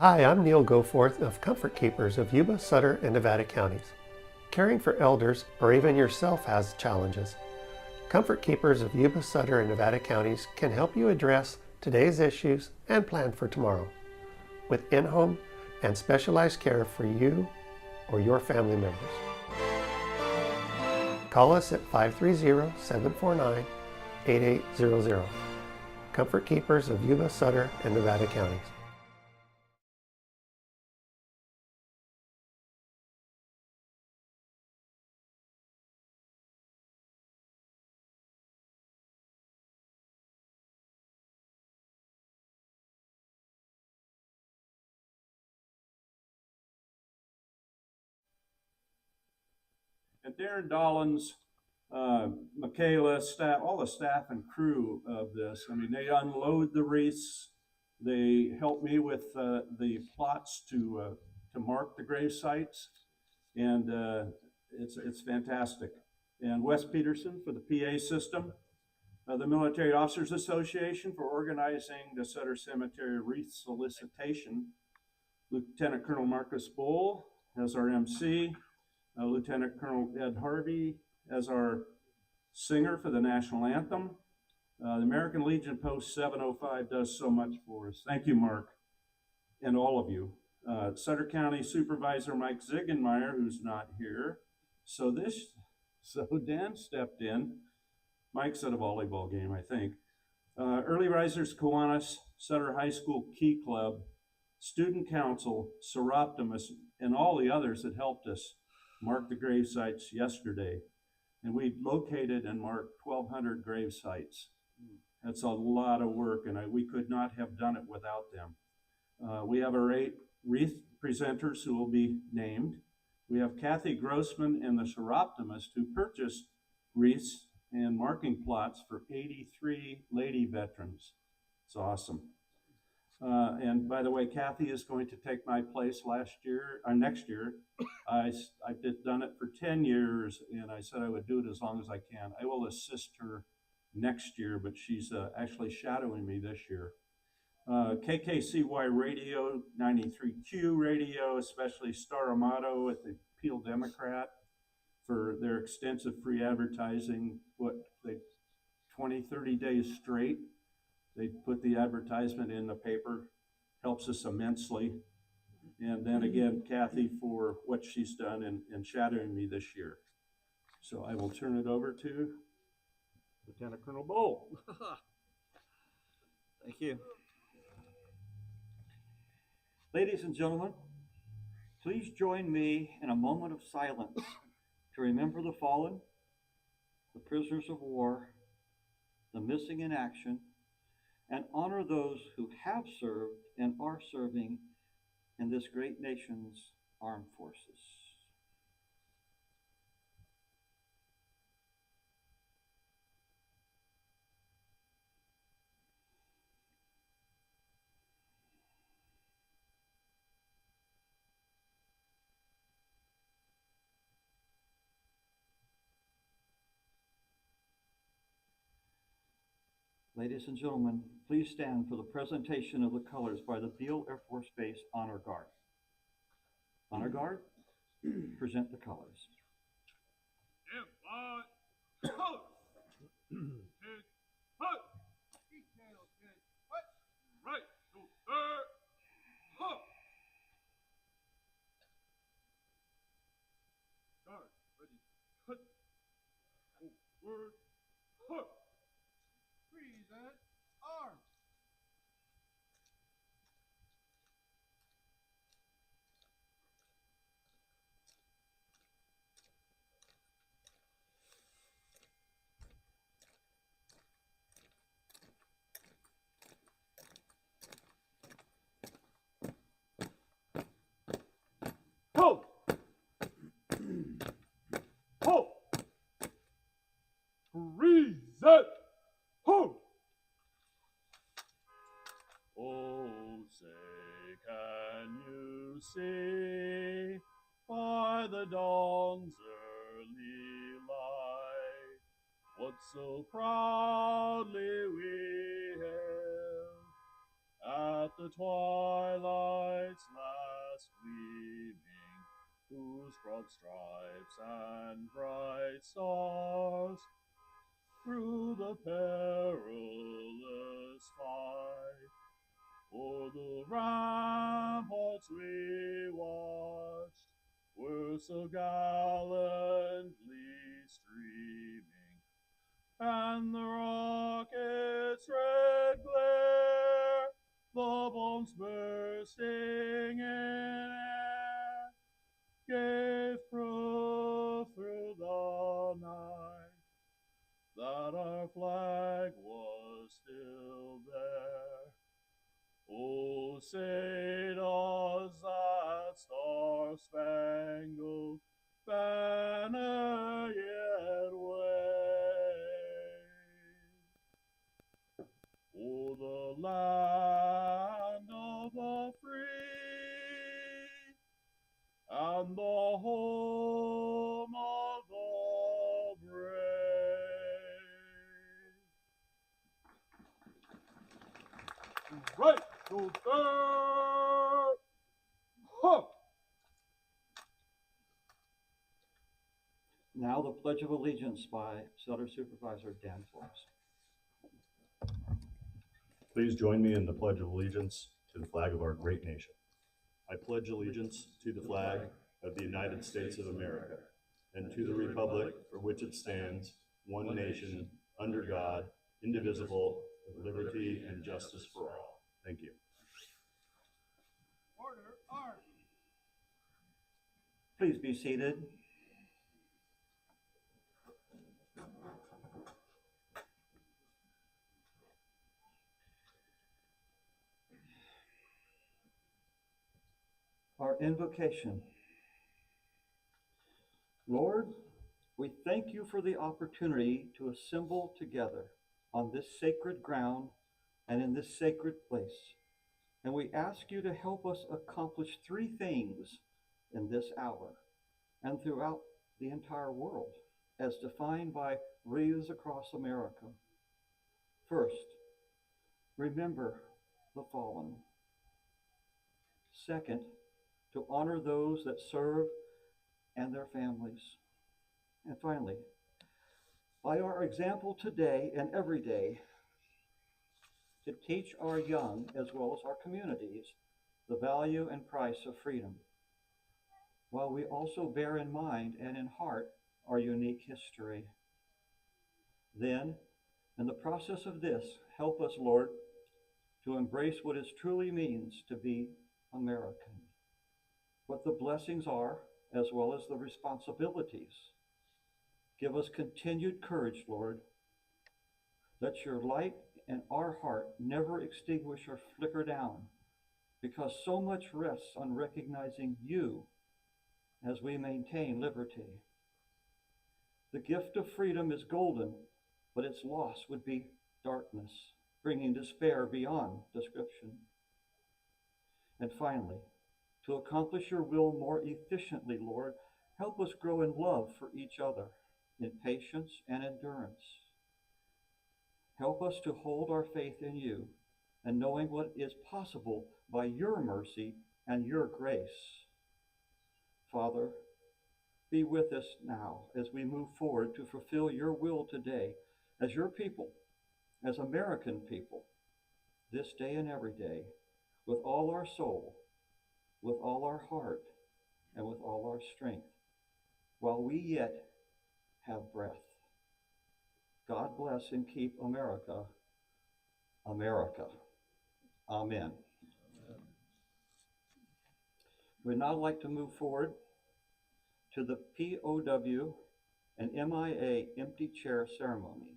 Hi, I'm Neil Goforth of Comfort Keepers of Yuba, Sutter, and Nevada counties. Caring for elders or even yourself has challenges. Comfort Keepers of Yuba, Sutter, and Nevada counties can help you address today's issues and plan for tomorrow with in-home and specialized care for you or your family members. Call us at 530-749-8800. Comfort Keepers of Yuba, Sutter, and Nevada counties. And Darren Dollins, Michaela, staff, all the staff and crew of this. I mean, they unload the wreaths. They help me with the plots to mark the grave sites, and it's fantastic. And Wes Peterson for the PA system, the Military Officers Association for organizing the Sutter Cemetery wreath solicitation. Lieutenant Colonel Marcus Bull as our MC. Lieutenant Colonel Ed Harvey as our singer for the national anthem. The American Legion Post 705 does so much for us. Thank you, Mark, and all of you. Sutter County Supervisor Mike Ziegenmeyer, who's not here. So Dan stepped in. Mike's at a volleyball game, I think. Early Risers Kiwanis, Sutter High School Key Club, Student Council, Seroptimus, and all the others that helped us mark the grave sites yesterday. And we located and marked 1,200 grave sites. That's a lot of work, and we could not have done it without them. We have our 8 wreath presenters who will be named. We have Kathy Grossman and the Seroptimist who purchased wreaths and marking plots for 83 lady veterans. It's awesome. And by the way, Kathy is going to take my place next year. I've done it for 10 years, and I said I would do it as long as I can. I will assist her next year, but she's actually shadowing me this year. KKCY Radio, 93Q Radio, especially Star Amato at the Peel Democrat for their extensive free advertising, 20, 30 days straight. They put the advertisement in the paper, helps us immensely. And then again, Kathy for what she's done in shadowing me this year. So I will turn it over to Lieutenant Colonel Bull. Thank you. Ladies and gentlemen, please join me in a moment of silence to remember the fallen, the prisoners of war, the missing in action, and honor those who have served and are serving in this great nation's armed forces. Ladies and gentlemen, please stand for the presentation of the colors by the Beale Air Force Base Honor Guard. Honor Guard, present the colors. Right, guard, ready, cut, forward, hook. Present arms. Hold. Hold. Present. Hold. Oh, say, can you see by the dawn's early light what so proudly we hailed at the twilight's last gleaming, whose broad stripes and bright stars through the perilous fight o'er the ramparts we watched were so gallantly streaming, and the rocket's red glare, the bombs bursting in air, gave proof through the night that our flag was still there. Oh, say does that star-spangled banner yet wave? Oh, the land of the free and the home of the brave. Right, to there. Huh. Now the Pledge of Allegiance by Sutter Supervisor Dan Flores. Please join me in the Pledge of Allegiance to the flag of our great nation. I pledge allegiance to the flag of the United States of America and to the republic for which it stands, one nation, under God, indivisible, with liberty and justice for all. Thank you. Order, order. Please be seated. Our invocation. Lord, we thank you for the opportunity to assemble together on this sacred ground and in this sacred place. And we ask you to help us accomplish three things in this hour and throughout the entire world, as defined by Wreaths across America. First, remember the fallen. Second, to honor those that serve and their families. And finally, by our example today and every day, to teach our young as well as our communities the value and price of freedom, while we also bear in mind and in heart our unique history. Then, in the process of this, help us, Lord, to embrace what it truly means to be American, what the blessings are as well as the responsibilities. Give us continued courage, Lord. Let your light in our heart never extinguish or flicker down, because so much rests on recognizing you as we maintain liberty. The gift of freedom is golden, but its loss would be darkness, bringing despair beyond description. And finally, to accomplish your will more efficiently, Lord, help us grow in love for each other, in patience and endurance. Help us to hold our faith in you and knowing what is possible by your mercy and your grace. Father, be with us now as we move forward to fulfill your will today as your people, as American people, this day and every day, with all our soul, with all our heart, and with all our strength, while we yet have breath. God bless and keep America, America. Amen. We'd now like to move forward to the POW and MIA empty chair ceremony.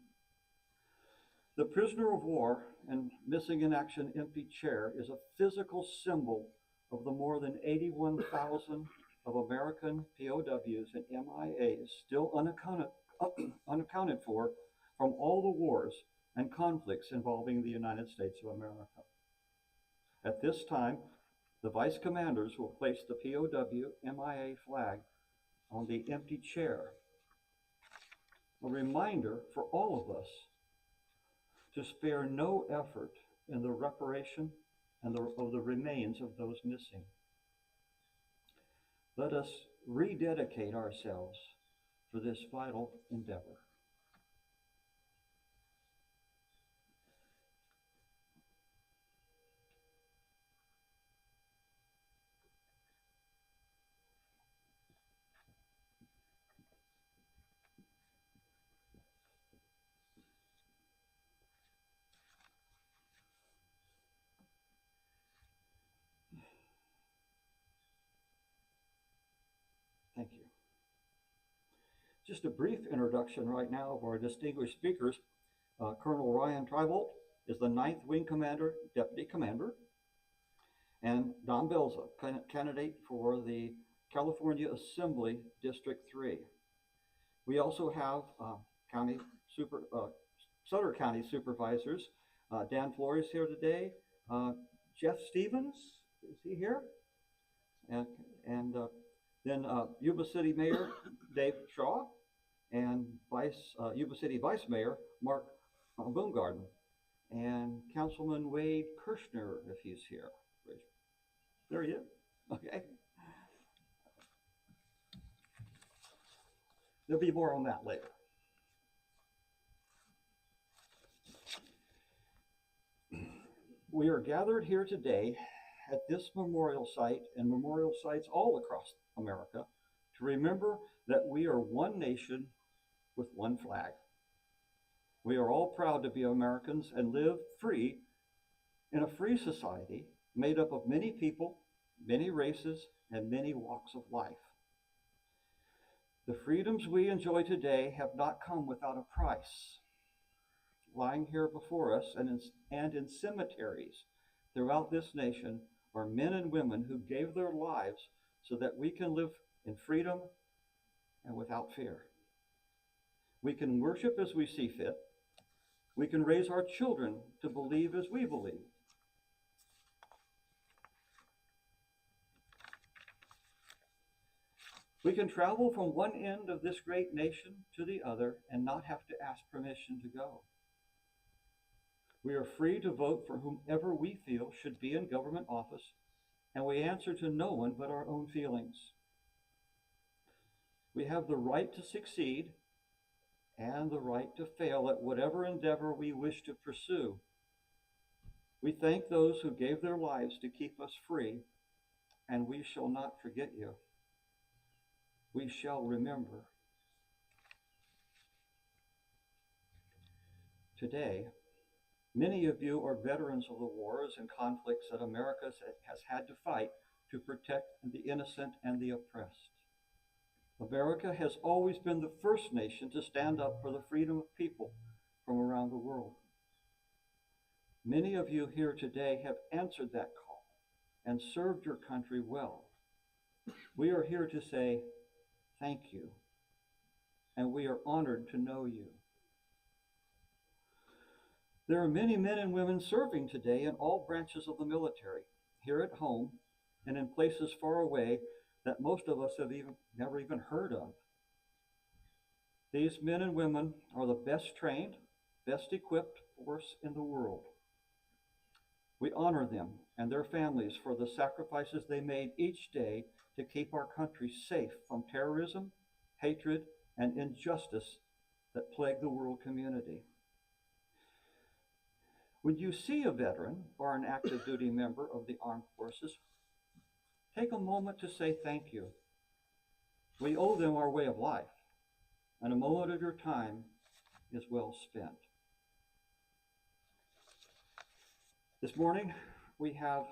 The prisoner of war and missing in action empty chair is a physical symbol of the more than 81,000 of American POWs and MIAs still unaccounted for from all the wars and conflicts involving the United States of America. At this time, the vice commanders will place the POW MIA flag on the empty chair, a reminder for all of us to spare no effort in the reparation and of the remains of those missing. Let us rededicate ourselves for this vital endeavor. Thank you. Just a brief introduction right now of our distinguished speakers. Colonel Ryan Tribolt is the 9th Wing Commander, Deputy Commander, and Don Belza, candidate for the California Assembly District 3. We also have Sutter County Supervisors, Dan Flores here today, Jeff Stevens, is he here? And then Yuba City Mayor Dave Shaw, and Yuba City Vice Mayor Mark Boomgarden, and Councilman Wade Kirshner, if he's here. There he is. Okay. There'll be more on that later. We are gathered here today at this memorial site and memorial sites all across America to remember that we are one nation with one flag. We are all proud to be Americans and live free in a free society made up of many people, many races, and many walks of life. The freedoms we enjoy today have not come without a price. Lying here before us and in cemeteries throughout this nation are men and women who gave their lives so that we can live in freedom and without fear. We can worship as we see fit. We can raise our children to believe as we believe. We can travel from one end of this great nation to the other and not have to ask permission to go. We are free to vote for whomever we feel should be in government office, and we answer to no one but our own feelings. We have the right to succeed and the right to fail at whatever endeavor we wish to pursue. We thank those who gave their lives to keep us free, and we shall not forget you. We shall remember. Today, many of you are veterans of the wars and conflicts that America has had to fight to protect the innocent and the oppressed. America has always been the first nation to stand up for the freedom of people from around the world. Many of you here today have answered that call and served your country well. We are here to say thank you, and we are honored to know you. There are many men and women serving today in all branches of the military, here at home and in places far away that most of us have never even heard of. These men and women are the best trained, best equipped force in the world. We honor them and their families for the sacrifices they made each day to keep our country safe from terrorism, hatred, and injustice that plague the world community. When you see a veteran or an active duty member of the armed forces, take a moment to say thank you. We owe them our way of life, and a moment of your time is well spent. This morning, we have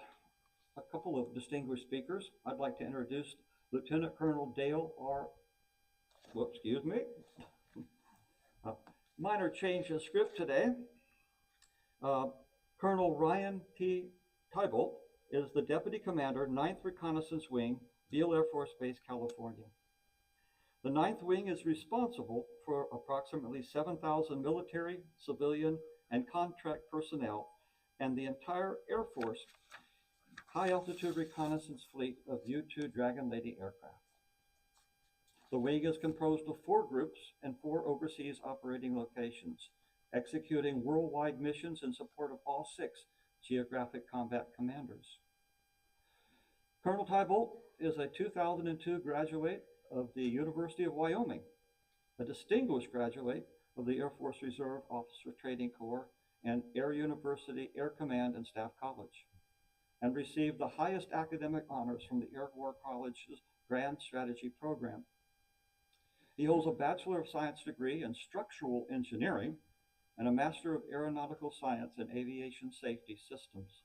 a couple of distinguished speakers. I'd like to introduce Lieutenant Colonel Dale R. Minor change in script today. Colonel Ryan T. Tribolt is the Deputy Commander, 9th Reconnaissance Wing, Beale Air Force Base, California. The 9th Wing is responsible for approximately 7,000 military, civilian, and contract personnel and the entire Air Force high-altitude reconnaissance fleet of U-2 Dragon Lady aircraft. The wing is composed of 4 groups and 4 overseas operating locations, executing worldwide missions in support of all 6 Geographic Combat Commanders. Colonel Tybolt is a 2002 graduate of the University of Wyoming, a distinguished graduate of the Air Force Reserve Officer Training Corps and Air University Air Command and Staff College, and received the highest academic honors from the Air War College's Grand Strategy program. He holds a Bachelor of Science degree in Structural Engineering and a Master of Aeronautical Science in Aviation Safety Systems,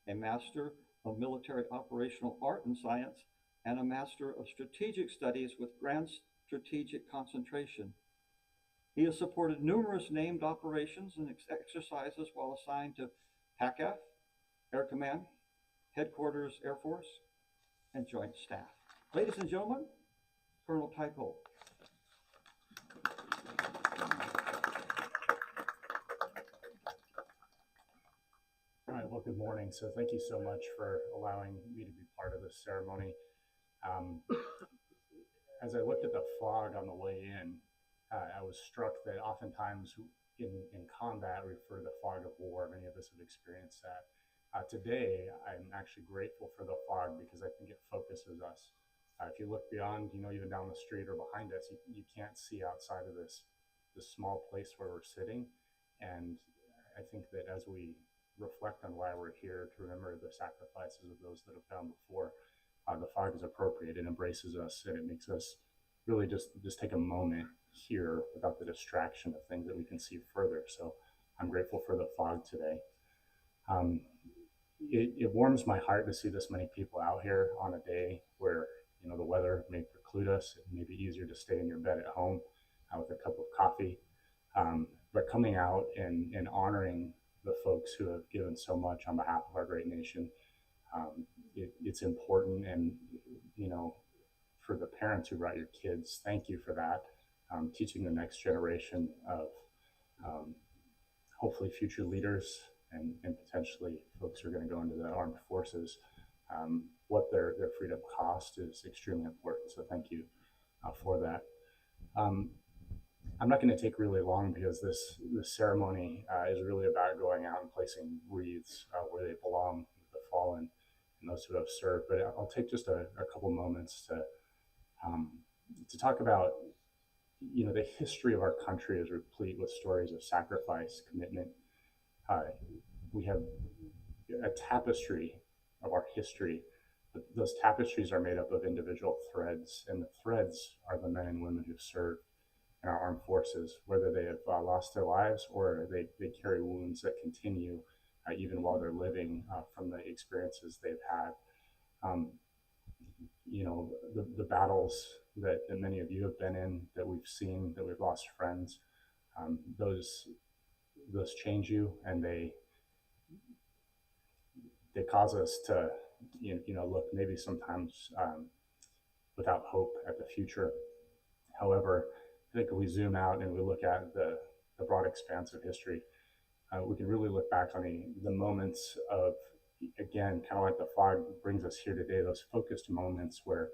a Master of Military Operational Art and Science, and a Master of Strategic Studies with Grand Strategic Concentration. He has supported numerous named operations and exercises while assigned to PACAF, Air Command, Headquarters Air Force, and Joint Staff. Ladies and gentlemen, Colonel Tybolt. All right, well, good morning. So thank you so much for allowing me to be part of this ceremony. As I looked at the fog on the way in, I was struck that oftentimes in combat we refer to the fog of war. Many of us have experienced that. Today, I'm actually grateful for the fog because I think it focuses us. If you look beyond, even down the street or behind us, you can't see outside of this small place where we're sitting. And I think that as we reflect on why we're here, to remember the sacrifices of those that have gone before, the fog is appropriate. It embraces us and it makes us really just take a moment here without the distraction of things that we can see further. So I'm grateful for the fog today. It warms my heart to see this many people out here on a day where the weather may preclude us. It may be easier to stay in your bed at home with a cup of coffee, but coming out and honoring the folks who have given so much on behalf of our great nation, it's important. And for the parents who brought your kids, thank you for that. Teaching the next generation of hopefully future leaders and potentially folks who are going to go into the armed forces, what their freedom cost is extremely important. So thank you for that. I'm not going to take really long because this ceremony is really about going out and placing wreaths where they belong, the fallen and those who have served. But I'll take just a couple moments to talk about the history of our country is replete with stories of sacrifice, commitment. We have a tapestry of our history, but those tapestries are made up of individual threads, and the threads are the men and women who serve in our armed forces, whether they have lost their lives or they carry wounds that continue even while they're living from the experiences they've had. The battles that many of you have been in, that we've seen, that we've lost friends, those change you, and they cause us to look maybe sometimes without hope at the future. However, I think if we zoom out and we look at the broad expanse of history, we can really look back on the moments of, again, kind of like the fog brings us here today, those focused moments where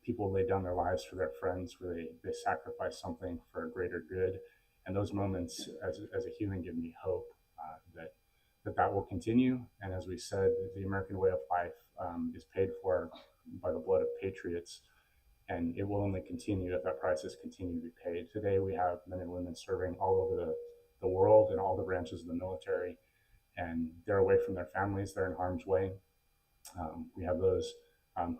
people lay down their lives for their friends, where they sacrifice something for a greater good. And those moments as a human give me hope that will continue. And as we said, the American way of life is paid for by the blood of patriots, and it will only continue if that price is continued to be paid. Today we have men and women serving all over the world in all the branches of the military, and they're away from their families, they're in harm's way. We have those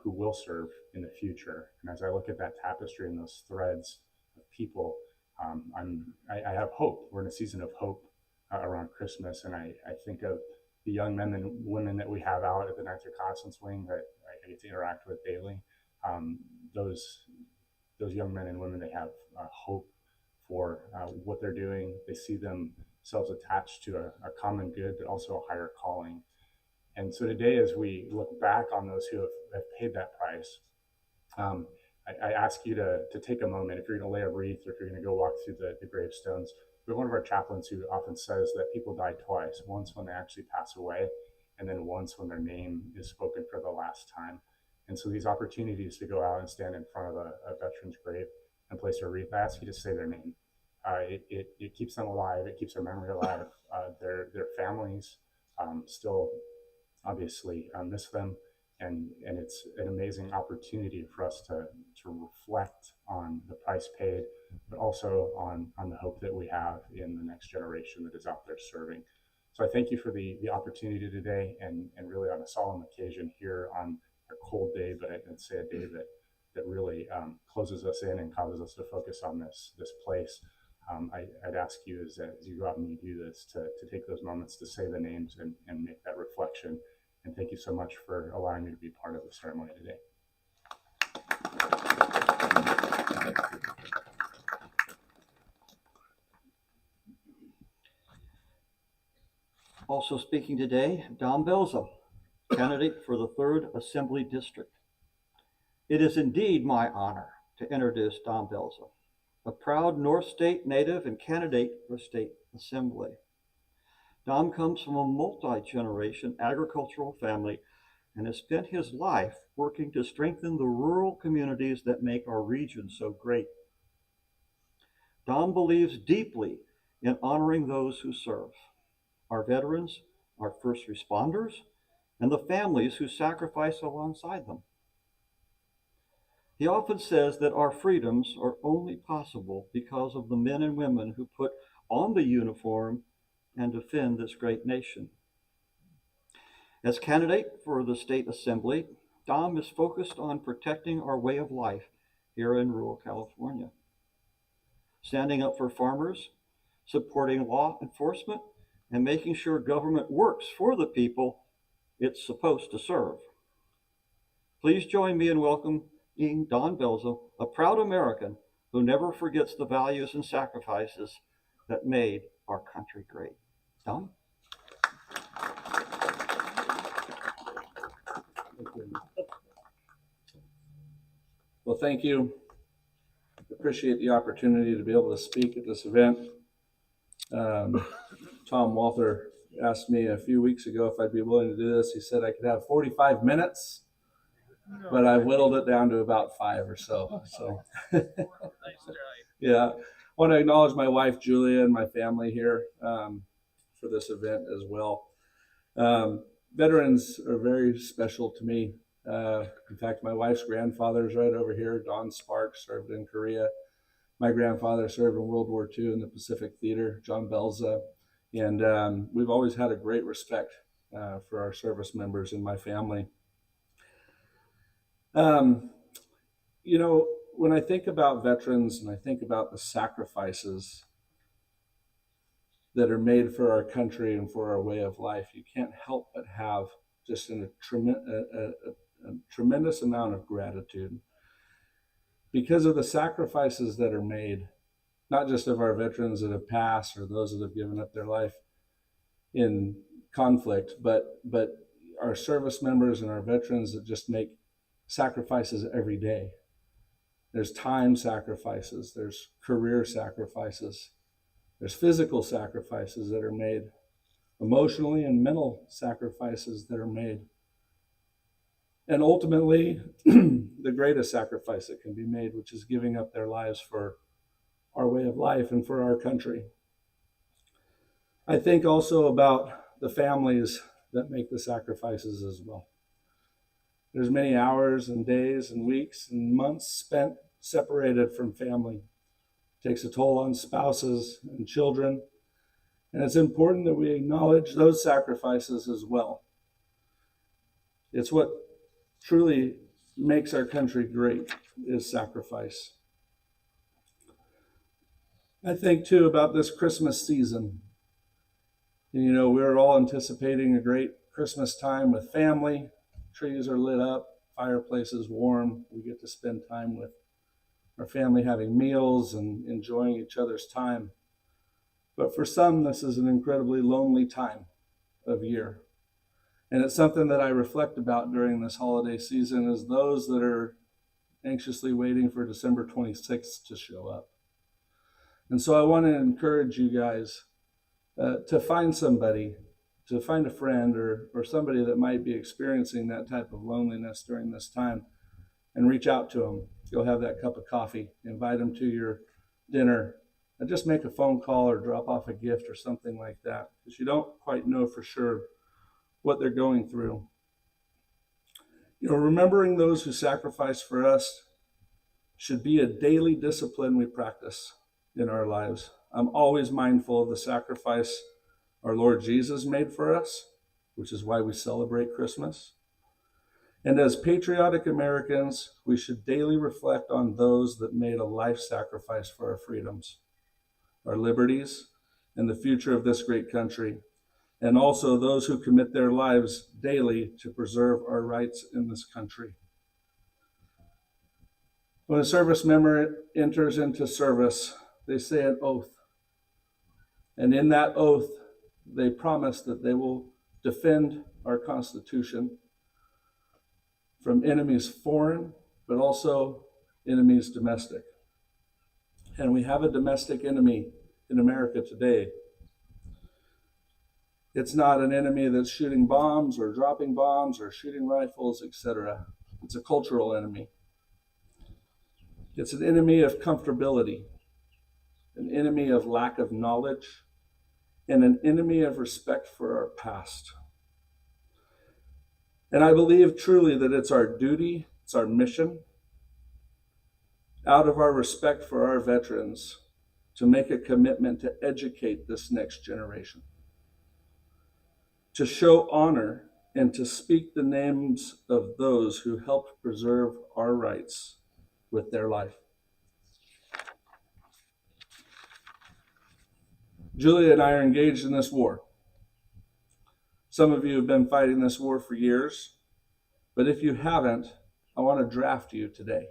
who will serve in the future. And as I look at that tapestry and those threads of people, I have hope. We're in a season of hope around Christmas, and I think of the young men and women that we have out at the 9th Reconnaissance Wing that I get to interact with daily. Those young men and women, they have hope for what they're doing. They see themselves attached to a common good, but also a higher calling. And so today, as we look back on those who have paid that price, I ask you to take a moment. If you're going to lay a wreath, or if you're going to go walk through the gravestones, we have one of our chaplains who often says that people die twice, once when they actually pass away, and then once when their name is spoken for the last time. And so these opportunities to go out and stand in front of a veteran's grave and place a wreath, I ask you to say their name. It keeps them alive. It keeps their memory alive. Their families still obviously miss them. And it's an amazing opportunity for us to reflect on the price paid, but also on the hope that we have in the next generation that is out there serving. So I thank you for the opportunity today, and really on a solemn occasion here on a cold day, but I'd say a day that really closes us in and causes us to focus on this place. I'd ask you as you go out and you do this to take those moments to say the names and make that reflection. And thank you so much for allowing me to be part of the ceremony today. Also speaking today, Don Belza, candidate for the 3rd Assembly District. It is indeed my honor to introduce Don Belza, a proud North State native and candidate for State Assembly. Don comes from a multi-generation agricultural family and has spent his life working to strengthen the rural communities that make our region so great. Don believes deeply in honoring those who serve, our veterans, our first responders, and the families who sacrifice alongside them. He often says that our freedoms are only possible because of the men and women who put on the uniform and defend this great nation. As candidate for the State Assembly, Don is focused on protecting our way of life here in rural California, standing up for farmers, supporting law enforcement, and making sure government works for the people it's supposed to serve. Please join me in welcoming Don Belza, a proud American who never forgets the values and sacrifices that made our country great. Don? Well, thank you. Appreciate the opportunity to be able to speak at this event. Tom Walther asked me a few weeks ago if I'd be willing to do this. He said I could have 45 minutes, but I've whittled it down to about 5 or so. Yeah, I want to acknowledge my wife, Julia, and my family here for this event as well. Veterans are very special to me. In fact, my wife's grandfather is right over here. Don Sparks served in Korea. My grandfather served in World War II in the Pacific Theater, John Belza. And we've always had a great respect for our service members in my family. You know, when I think about veterans and I think about the sacrifices that are made for our country and for our way of life, you can't help but have just a tremendous amount of gratitude because of the sacrifices that are made, not just of our veterans that have passed or those that have given up their life in conflict, but our service members and our veterans that just make sacrifices every day. There's time sacrifices, there's career sacrifices, there's physical sacrifices that are made, emotionally and mental sacrifices that are made. And ultimately, the greatest sacrifice that can be made, which is giving up their lives for our way of life and for our country. I think also about the families that make the sacrifices as well. There's many hours and days and weeks and months spent separated from family. It takes a toll on spouses and children. And it's important that we acknowledge those sacrifices as well. It's what truly makes our country great, is sacrifice. I think too about this Christmas season. You know, we're all anticipating a great Christmas time with family. Trees are lit up, fireplaces warm. We get to spend time with our family having meals and enjoying each other's time. But for some, this is an incredibly lonely time of year. And it's something that I reflect about during this holiday season is those that are anxiously waiting for December 26th to show up. And so I want to encourage you guys to find somebody, to find a friend or somebody that might be experiencing that type of loneliness during this time and reach out to them. Go have that cup of coffee, invite them to your dinner, and just make a phone call or drop off a gift or something like that, because you don't quite know for sure what they're going through. You know, remembering those who sacrificed for us should be a daily discipline we practice in our lives. I'm always mindful of the sacrifice our Lord Jesus made for us, which is why we celebrate Christmas. And as patriotic Americans, we should daily reflect on those that made a life sacrifice for our freedoms, our liberties, and the future of this great country, and also those who commit their lives daily to preserve our rights in this country. When a service member enters into service, they say an oath. And in that oath, they promise that they will defend our Constitution from enemies foreign, but also enemies domestic. And we have a domestic enemy in America today. It's not an enemy that's shooting bombs or dropping bombs or shooting rifles, etc. It's a cultural enemy. It's an enemy of comfortability, an enemy of lack of knowledge, and an enemy of respect for our past. And I believe truly that it's our duty, it's our mission, out of our respect for our veterans, to make a commitment to educate this next generation, to show honor and to speak the names of those who helped preserve our rights with their life. Julia and I are engaged in this war. Some of you have been fighting this war for years, but if you haven't, I want to draft you today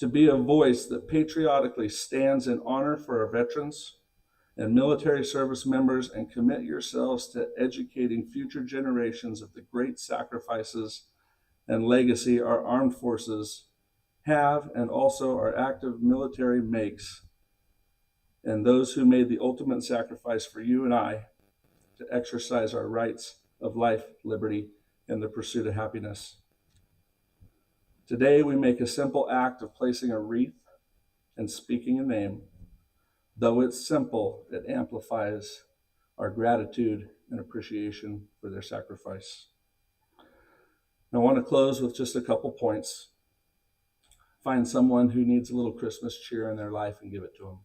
to be a voice that patriotically stands in honor for our veterans and military service members, and commit yourselves to educating future generations of the great sacrifices and legacy our armed forces have, and also our active military makes, and those who made the ultimate sacrifice for you and I to exercise our rights of life, liberty, and the pursuit of happiness. Today, we make a simple act of placing a wreath and speaking a name. Though it's simple, it amplifies our gratitude and appreciation for their sacrifice. I want to close with just a couple points. Find someone who needs a little Christmas cheer in their life and give it to them.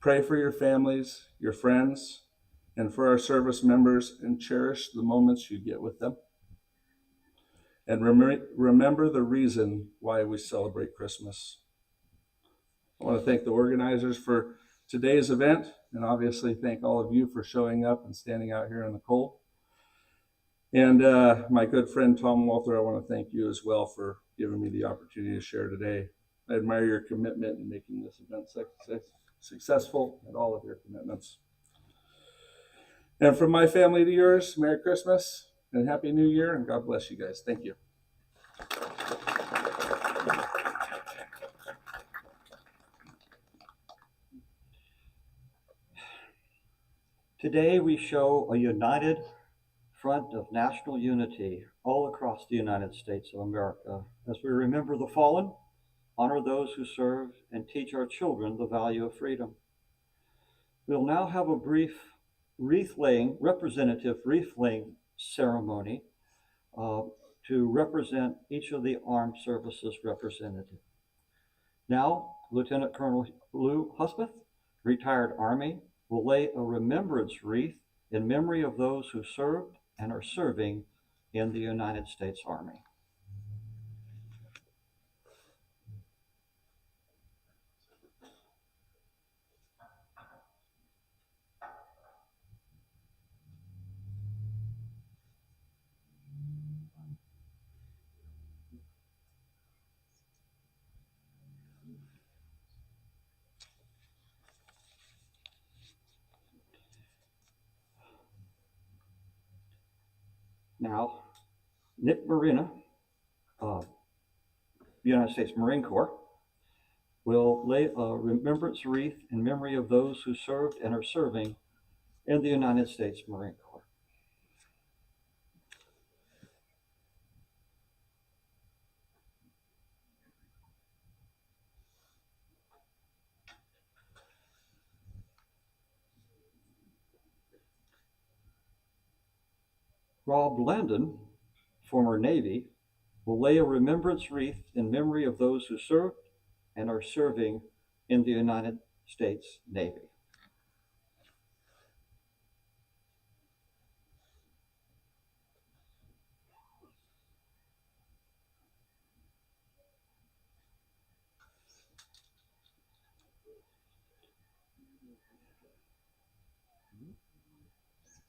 Pray for your families, your friends, and for our service members, and cherish the moments you get with them. And remember the reason why we celebrate Christmas. I want to thank the organizers for today's event, and obviously thank all of you for showing up and standing out here in the cold. And my good friend Tom Walther, I want to thank you as well for giving me the opportunity to share today. I admire your commitment in making this event successful, and all of your commitments. And from my family to yours, Merry Christmas and Happy New Year, and God bless you guys. Thank you. Today we show a united front of national unity all across the United States of America as we remember the fallen, honor those who serve, and teach our children the value of freedom. We'll now have a brief representative wreath-laying ceremony to represent each of the armed services representative. Now, Lieutenant Colonel Lou Husbeth, retired Army, will lay a remembrance wreath in memory of those who served and are serving in the United States Army. Now, Nick Marina, United States Marine Corps, will lay a remembrance wreath in memory of those who served and are serving in the United States Marine Corps. Rob Landon, former Navy, will lay a remembrance wreath in memory of those who served and are serving in the United States Navy.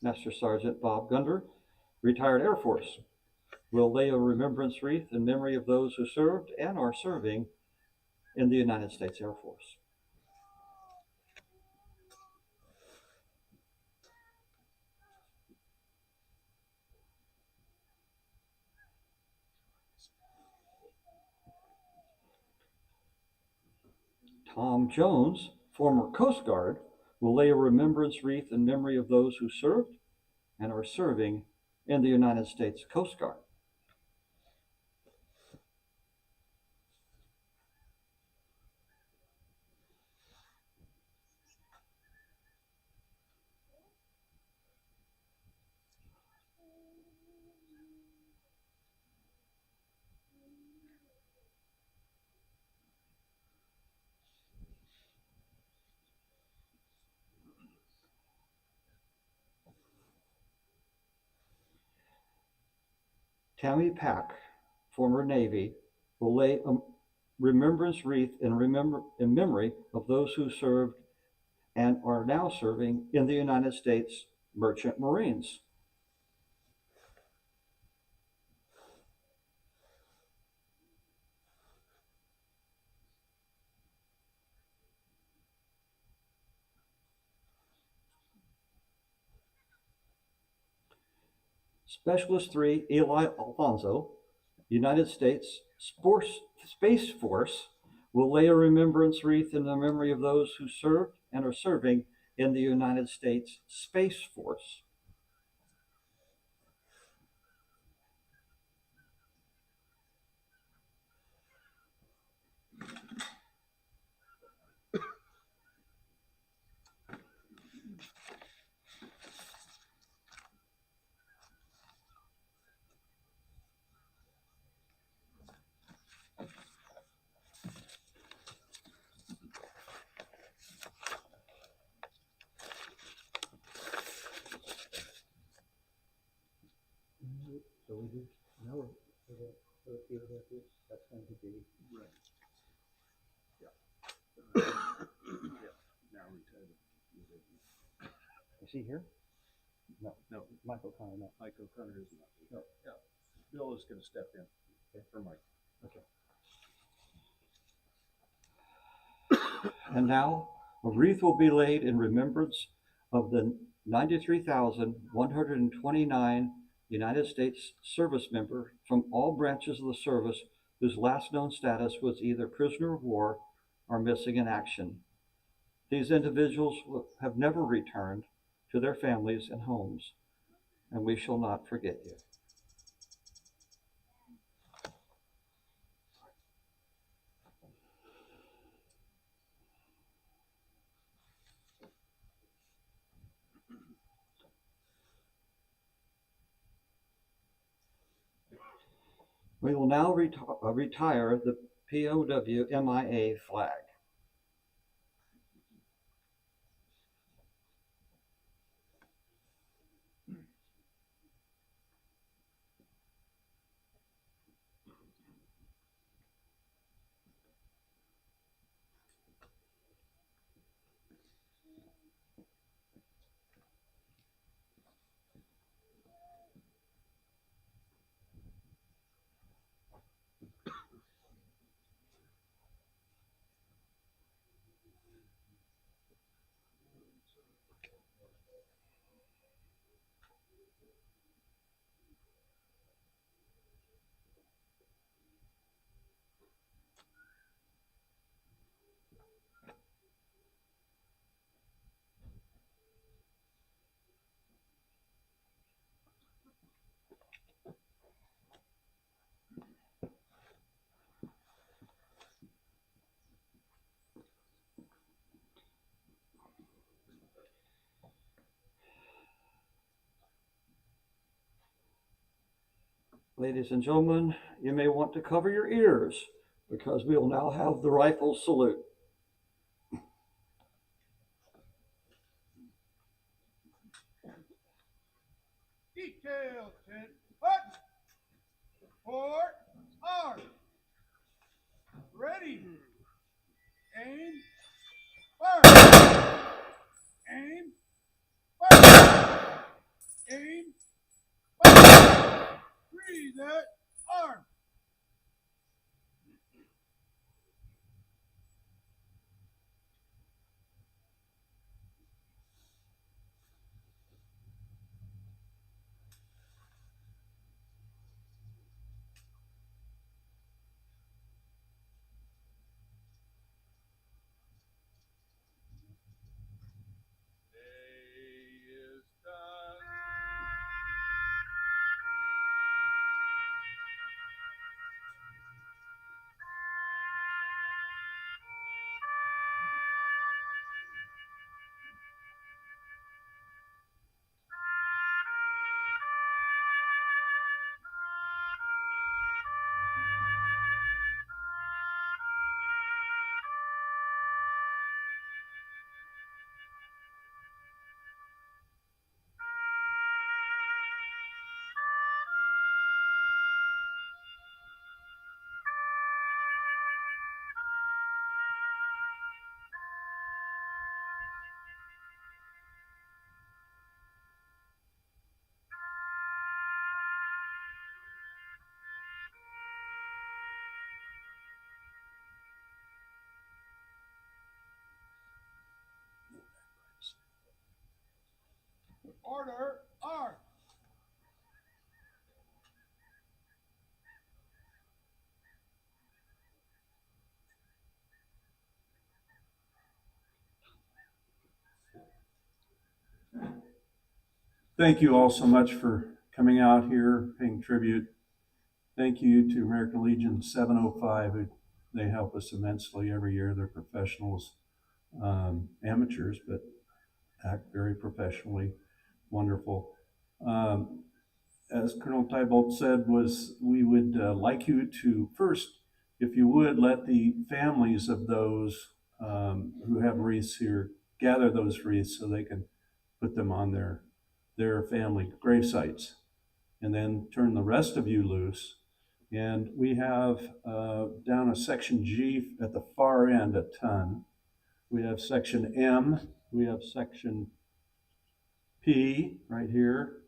Master Sergeant Bob Gunder, retired Air Force, will lay a remembrance wreath in memory of those who served and are serving in the United States Air Force. Tom Jones, former Coast Guard, will lay a remembrance wreath in memory of those who served and are serving in the United States Coast Guard. Tammy Pack, former Navy, will lay a remembrance wreath in memory of those who served and are now serving in the United States Merchant Marines. Specialist 3 Eli Alfonso, United States Space Force, will lay a remembrance wreath in the memory of those who served and are serving in the United States Space Force. So we do know for the POW, that's going to be Right. Yeah. Now retired. Is he here? No. No, Michael Connor, no. Mike O'Connor is not. No, yeah. Bill is going to step in for Mike. Okay. And now a wreath will be laid in remembrance of the 93,129 United States service member from all branches of the service whose last known status was either prisoner of war or missing in action. These individuals have never returned to their families and homes, and we shall not forget you. We will now retire the POW MIA flag. Ladies and gentlemen, you may want to cover your ears because we will now have the rifle salute. Detail 10 foot. Report arm. Ready. Aim. Fire. Aim. Fire. Aim. Fire. Breathe at arm. Order arm. Thank you all so much for coming out here, paying tribute. Thank you to American Legion 705, who they help us immensely every year. They're professionals, amateurs, but act very professionally. Wonderful. As Colonel Tybolt said, we would like you to first, if you would, let the families of those who have wreaths here gather those wreaths so they can put them on their family grave sites, and then turn the rest of you loose. And we have down a section G at the far end a ton. We have section M, we have section P right here,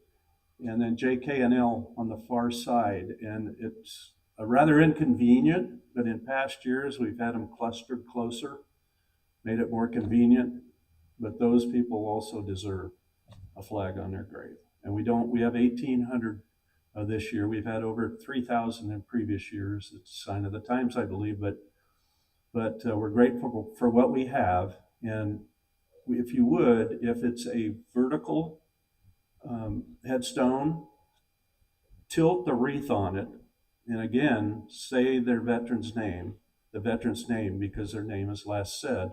and then J, K, and L on the far side. And it's rather inconvenient, but in past years we've had them clustered closer, made it more convenient, but those people also deserve a flag on their grave. And we have 1,800 this year. We've had over 3,000 in previous years. It's a sign of the times, I believe, but we're grateful for what we have. And if you would, if it's a vertical headstone, tilt the wreath on it, and again, say their veteran's name, the veteran's name, because their name is last said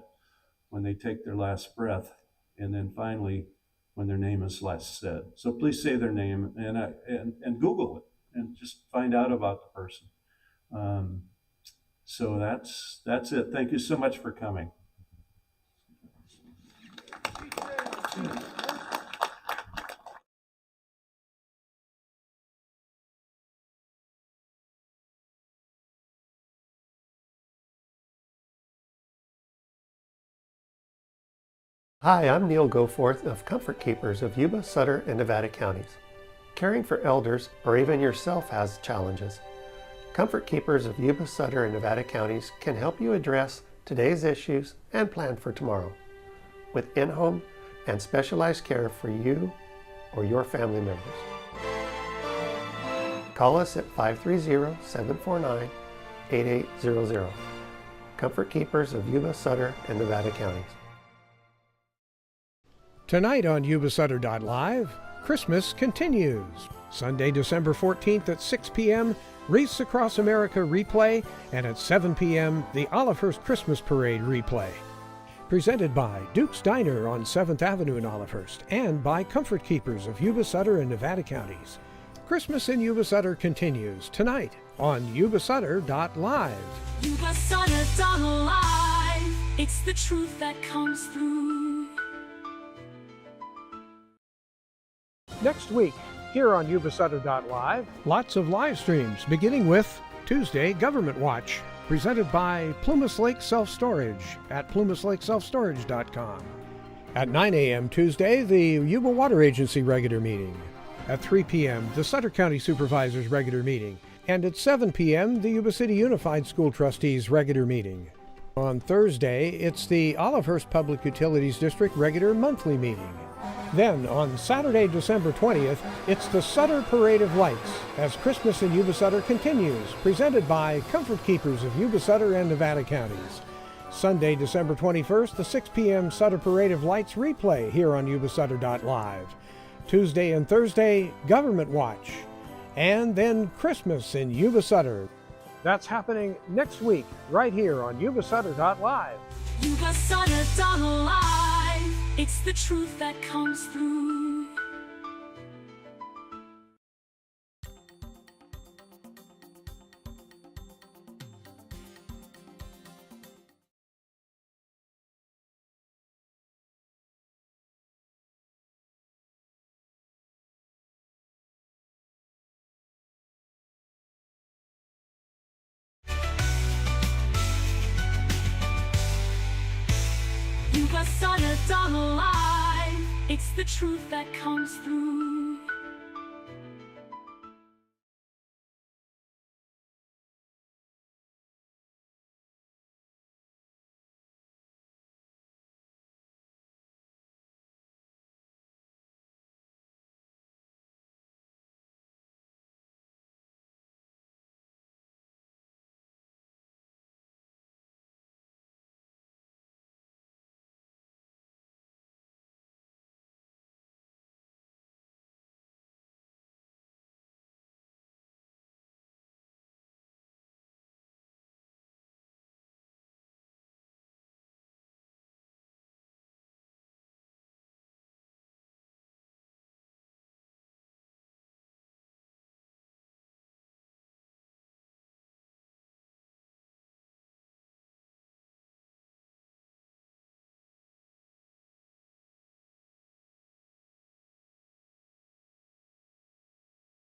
when they take their last breath, and then finally when their name is last said. So please say their name and Google it and just find out about the person. So that's it. Thank you so much for coming. Hi, I'm Neil Goforth of Comfort Keepers of Yuba, Sutter, and Nevada counties. Caring for elders or even yourself has challenges. Comfort Keepers of Yuba, Sutter, and Nevada counties can help you address today's issues and plan for tomorrow with in-home and specialized care for you or your family members. Call us at 530-749-8800. Comfort Keepers of Yuba, Sutter, and Nevada counties. Tonight on Yuba-Sutter.live, Christmas continues. Sunday, December 14th at 6 p.m., Wreaths Across America replay, and at 7 p.m., the Olivehurst Christmas Parade replay. Presented by Duke's Diner on 7th Avenue in Olivehurst and by Comfort Keepers of Yuba, Sutter, and Nevada counties. Christmas in Yuba-Sutter continues tonight on Yuba-Sutter.live. Yuba-Sutter.live. It's the truth that comes through. Next week, here on Yuba-Sutter.live, lots of live streams, beginning with Tuesday Government Watch, presented by Plumas Lake Self-Storage at plumaslakeselfstorage.com. At 9 a.m. Tuesday, the Yuba Water Agency regular meeting. At 3 p.m., the Sutter County Supervisors regular meeting. And at 7 p.m., the Yuba City Unified School Trustees regular meeting. On Thursday, it's the Olivehurst Public Utilities District regular monthly meeting. Then, on Saturday, December 20th, it's the Sutter Parade of Lights as Christmas in Yuba-Sutter continues, presented by Comfort Keepers of Yuba-Sutter and Nevada counties. Sunday, December 21st, the 6 p.m. Sutter Parade of Lights replay here on Yuba-Sutter.live. Tuesday and Thursday, Government Watch. And then Christmas in Yuba-Sutter. That's happening next week, right here on Yuba-Sutter.live. Yuba-Sutter.live. It's the truth that comes through. Yuba-Sutter.live. It's the truth that comes through.